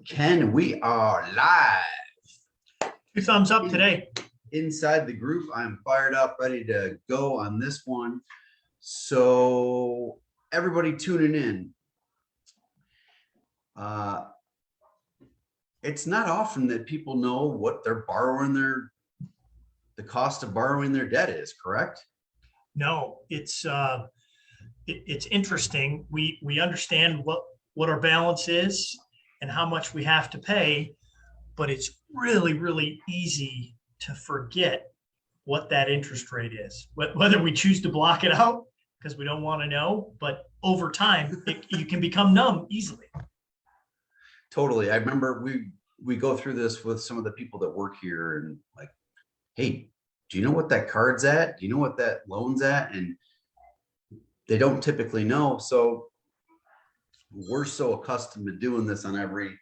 Ken, we are live. 2 thumbs up today. Inside the group, I'm fired up, ready to go on this one. So everybody tuning in. It's not often that people know what they're borrowing the cost of borrowing their debt is, correct? No, it's interesting. We understand what our balance is and how much we have to pay, but it's really easy to forget what that interest rate is, whether we choose to block it out because we don't want to know, but over time you can become numb easily. Totally. I remember we go through this with some of the people that work here and like, hey, do you know what that card's at? Do you know what that loan's at? And they don't typically know. So we're so accustomed to doing this on every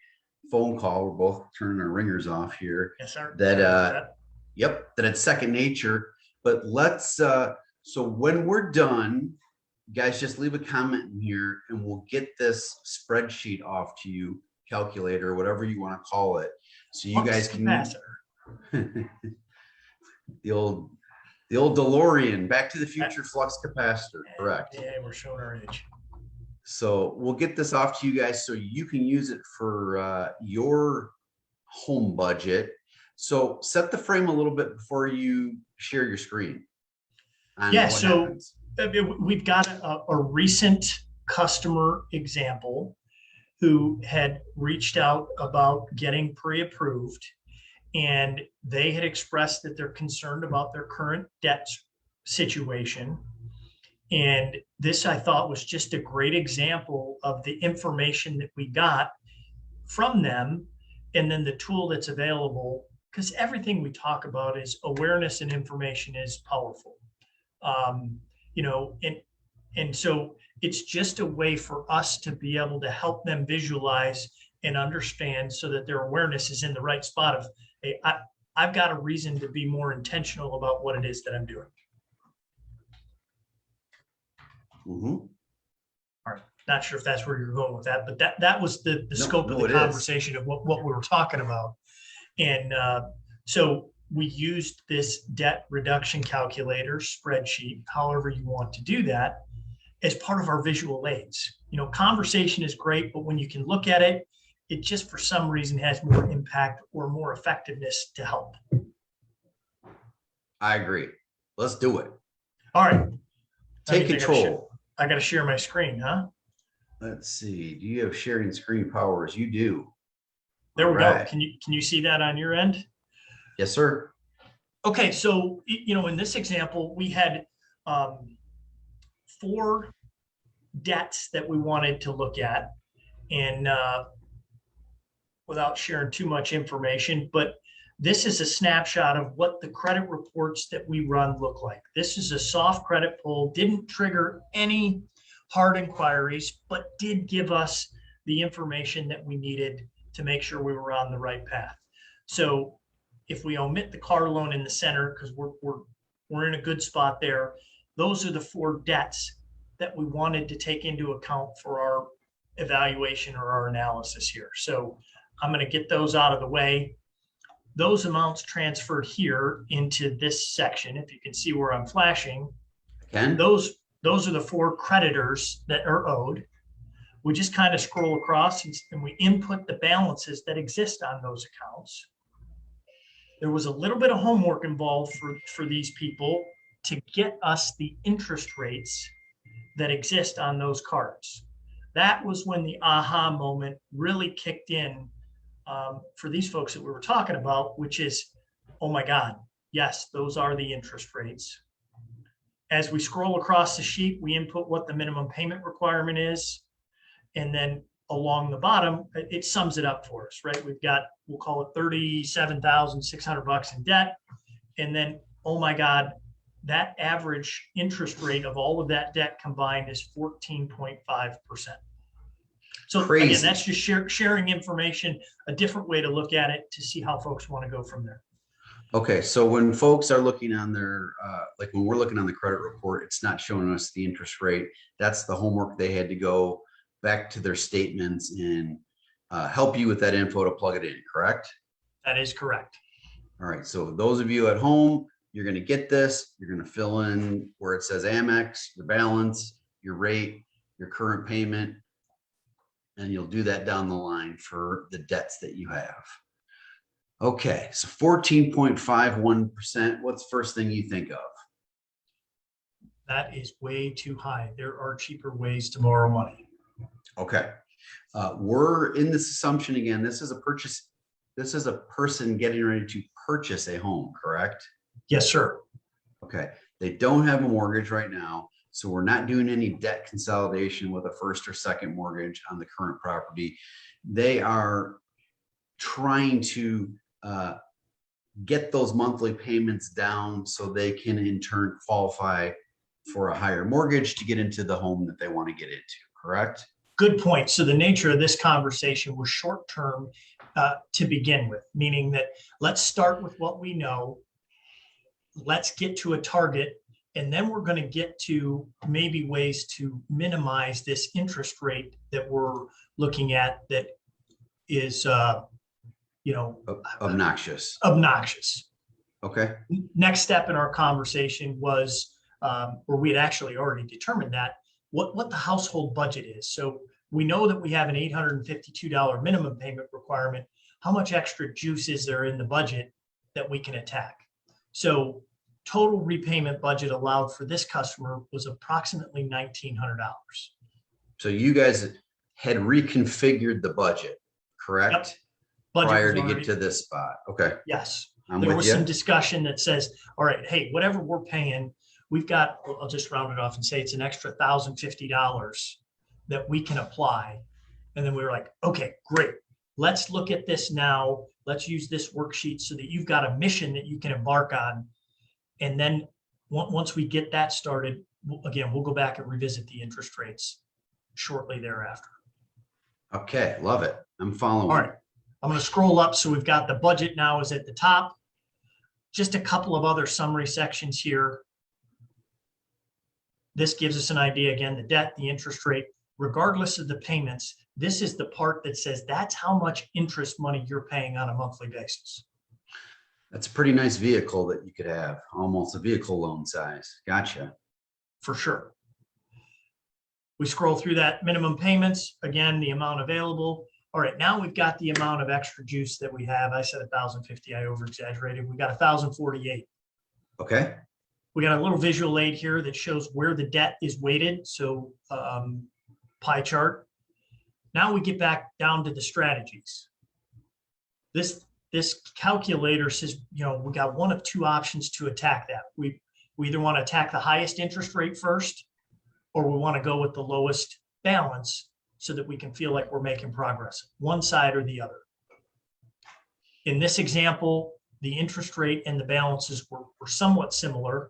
phone call. We're both turning our ringers off here. Yes, sir. That it's second nature. But let's so when we're done, guys, just leave a comment in here and we'll get this spreadsheet off to you, calculator, whatever you want to call it. So you guys can the old DeLorean, Back to the Future flux capacitor, correct? Yeah, we're showing our age. So we'll get this off to you guys so you can use it for your home budget. So set the frame a little bit before you share your screen. Yeah, so we've got a recent customer example who had reached out about getting pre-approved, and they had expressed that they're concerned about their current debt situation. And this, I thought, was just a great example of the information that we got from them and then the tool that's available, because everything we talk about is awareness and information is powerful. And so it's just a way for us to be able to help them visualize and understand so that their awareness is in the right spot of, hey, I've got a reason to be more intentional about what it is that I'm doing. Mm-hmm. All right. Not sure if that's where you're going with that, but that was the scope of the conversation of what we were talking about. And so we used this debt reduction calculator spreadsheet, however you want to do that, as part of our visual aids. Conversation is great, but when you can look at it, it just for some reason has more impact or more effectiveness to help. I agree. Let's do it. All right. Take control. I got to share my screen, huh? Let's see. Do you have sharing screen powers? You do. There we go. Can you see that on your end? Yes, sir. Okay. So, in this example, we had 4 debts that we wanted to look at, and without sharing too much information, but this is a snapshot of what the credit reports that we run look like. This is a soft credit pull, didn't trigger any hard inquiries, but did give us the information that we needed to make sure we were on the right path. So if we omit the car loan in the center, because we're in a good spot there, those are the 4 debts that we wanted to take into account for our evaluation or our analysis here. So I'm going to get those out of the way. Those amounts transferred here into this section. If you can see where I'm flashing, those are the 4 creditors that are owed. We just kind of scroll across and we input the balances that exist on those accounts. There was a little bit of homework involved for these people to get us the interest rates that exist on those cards. That was when the aha moment really kicked in for these folks that we were talking about, which is, oh my God, yes, those are the interest rates. As we scroll across the sheet, we input what the minimum payment requirement is. And then along the bottom, it sums it up for us, right? We've got, we'll call it $37,600 in debt. And then, oh my God, that average interest rate of all of that debt combined is 14.5%. So crazy. Again, that's just sharing information, a different way to look at it to see how folks want to go from there. Okay, so when folks are looking on their, like when we're looking on the credit report, it's not showing us the interest rate. That's the homework they had to go back to their statements and help you with that info to plug it in, correct? That is correct. All right, so those of you at home, you're going to get this. You're going to fill in where it says Amex, your balance, your rate, your current payment, and you'll do that down the line for the debts that you have. Okay, so 14.51%. What's the first thing you think of? That is way too high. There are cheaper ways to borrow money. Okay, we're in this assumption again. This is a purchase. This is a person getting ready to purchase a home, correct? Yes, sir. Okay, they don't have a mortgage right now, so we're not doing any debt consolidation with a first or second mortgage on the current property. They are trying to get those monthly payments down so they can in turn qualify for a higher mortgage to get into the home that they want to get into, correct? Good point. So the nature of this conversation was short term to begin with, meaning that let's start with what we know. Let's get to a target, and then we're going to get to maybe ways to minimize this interest rate that we're looking at that is, Obnoxious. obnoxious. Okay. Next step in our conversation was, or we had actually already determined that, what the household budget is. So we know that we have an $852 minimum payment requirement. How much extra juice is there in the budget that we can attack? So total repayment budget allowed for this customer was approximately $1,900. So you guys had reconfigured the budget, correct? Yep. Budget Prior was to already- get to this spot. Okay. Yes. I'm There with was you. some discussion that says, all right, hey, whatever we're paying, we've got, I'll just round it off and say it's an extra $1,050 that we can apply. And then we were like, okay, great. Let's look at this now. Let's use this worksheet so that you've got a mission that you can embark on. And then once we get that started, again, we'll go back and revisit the interest rates shortly thereafter. Okay. Love it. I'm following. All right. I'm going to scroll up. So we've got the budget now is at the top. Just a couple of other summary sections here. This gives us an idea, again, the debt, the interest rate, regardless of the payments. This is the part that says that's how much interest money you're paying on a monthly basis. That's a pretty nice vehicle that you could have, almost a vehicle loan size. Gotcha. For sure. We scroll through that minimum payments, again, the amount available. All right, now we've got the amount of extra juice that we have. I said 1,050, I over exaggerated. We got 1,048. Okay. We got a little visual aid here that shows where the debt is weighted. So pie chart. Now we get back down to the strategies. This calculator says, we got one of two options to attack that. We either want to attack the highest interest rate first, or we want to go with the lowest balance so that we can feel like we're making progress, one side or the other. In this example, the interest rate and the balances were somewhat similar.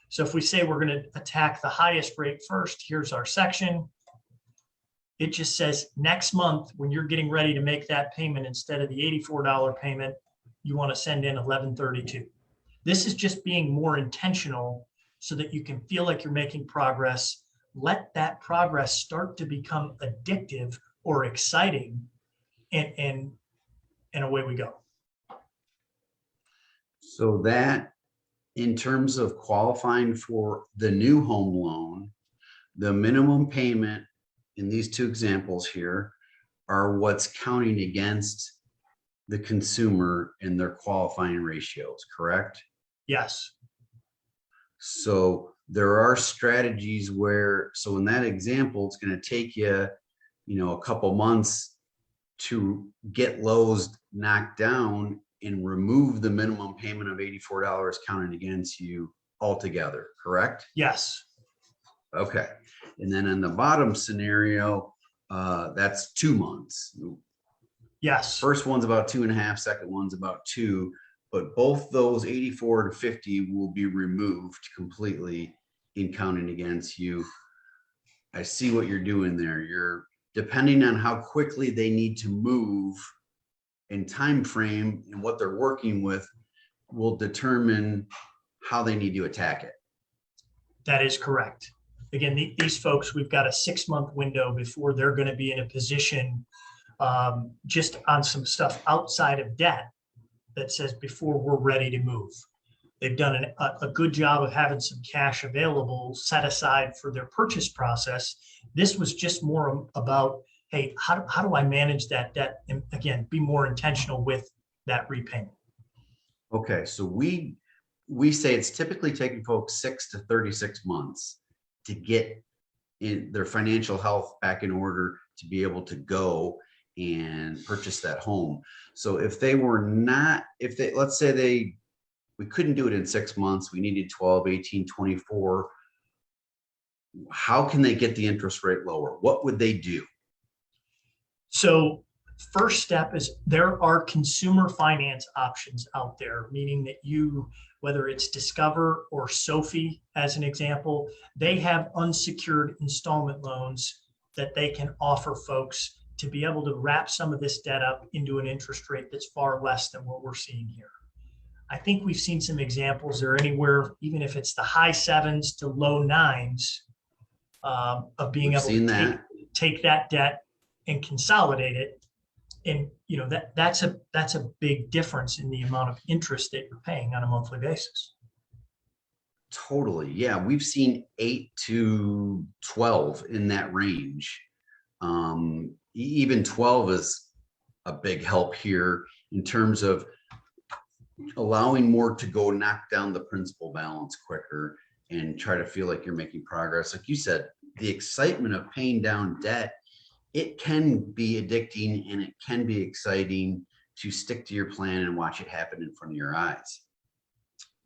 So if we say we're going to attack the highest rate first, here's our section. It just says next month, when you're getting ready to make that payment, instead of the $84 payment, you want to send in $1,132. This is just being more intentional so that you can feel like you're making progress. Let that progress start to become addictive or exciting, and away we go. So that, in terms of qualifying for the new home loan, the minimum payment in these two examples here are what's counting against the consumer in their qualifying ratios, correct? Yes. So there are strategies where, so in that example, it's going to take you, a couple months to get Lowe's knocked down and remove the minimum payment of $84 counting against you altogether, correct? Yes. Okay. And then in the bottom scenario, that's 2 months. Yes. First one's about 2.5, second one's about 2, but both those 84 to 50 will be removed completely in counting against you. I see what you're doing there. You're depending on how quickly they need to move and time frame and what they're working with will determine how they need to attack it. That is correct. Again, these folks, we've got a 6-month window before they're going to be in a position just on some stuff outside of debt that says before we're ready to move. They've done a good job of having some cash available set aside for their purchase process. This was just more about, hey, how do I manage that debt? And again, be more intentional with that repayment. Okay, so we say it's typically taking folks 6 to 36 months to get in their financial health back in order to be able to go and purchase that home. So if they were not, if they, let's say we couldn't do it in 6 months, we needed 12, 18, 24, how can they get the interest rate lower? What would they do? So first step is there are consumer finance options out there, meaning that whether it's Discover or Sophie, as an example, they have unsecured installment loans that they can offer folks to be able to wrap some of this debt up into an interest rate that's far less than what we're seeing here. I think we've seen some examples. They're anywhere, even if it's the high 7s to low 9s, of being able to take that debt and consolidate it. And that's a big difference in the amount of interest that you're paying on a monthly basis. Totally. Yeah. We've seen 8 to 12 in that range. Even 12 is a big help here in terms of allowing more to go knock down the principal balance quicker and try to feel like you're making progress. Like you said, the excitement of paying down debt, it can be addicting and it can be exciting to stick to your plan and watch it happen in front of your eyes.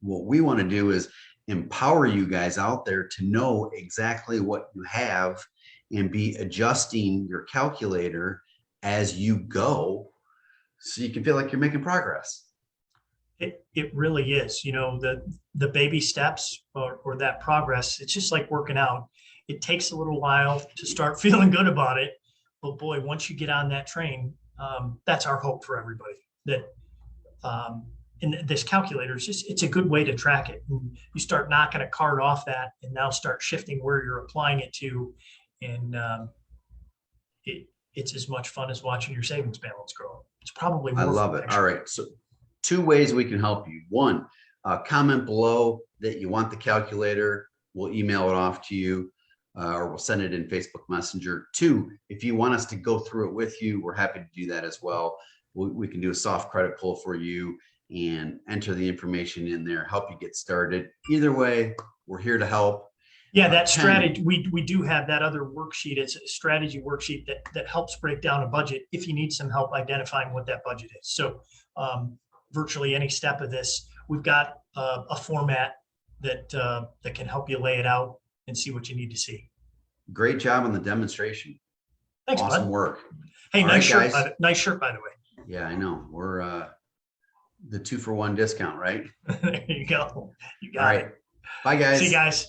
What we want to do is empower you guys out there to know exactly what you have and be adjusting your calculator as you go so you can feel like you're making progress. It really is, the baby steps or that progress. It's just like working out. It takes a little while to start feeling good about it. But boy, once you get on that train, that's our hope for everybody. That and this calculator is it's a good way to track it. And you start knocking a card off that, and now start shifting where you're applying it to, and it's as much fun as watching your savings balance grow. It's probably more. I love it. All right, so 2 ways we can help you. One, comment below that you want the calculator. We'll email it off to you. Or we'll send it in Facebook Messenger. 2, if you want us to go through it with you, we're happy to do that as well. We can do a soft credit pull for you and enter the information in there, help you get started. Either way, we're here to help. Yeah, that strategy, we do have that other worksheet. It's a strategy worksheet that helps break down a budget if you need some help identifying what that budget is. So virtually any step of this, we've got a format that can help you lay it out and see what you need to see. Great job on the demonstration. Thanks, awesome bud. work. Hey, nice shirt. Nice shirt, by the way. Yeah, I know. We're the 2-for-1 discount, right? There you go. You got it. All right. Bye, guys. See you guys.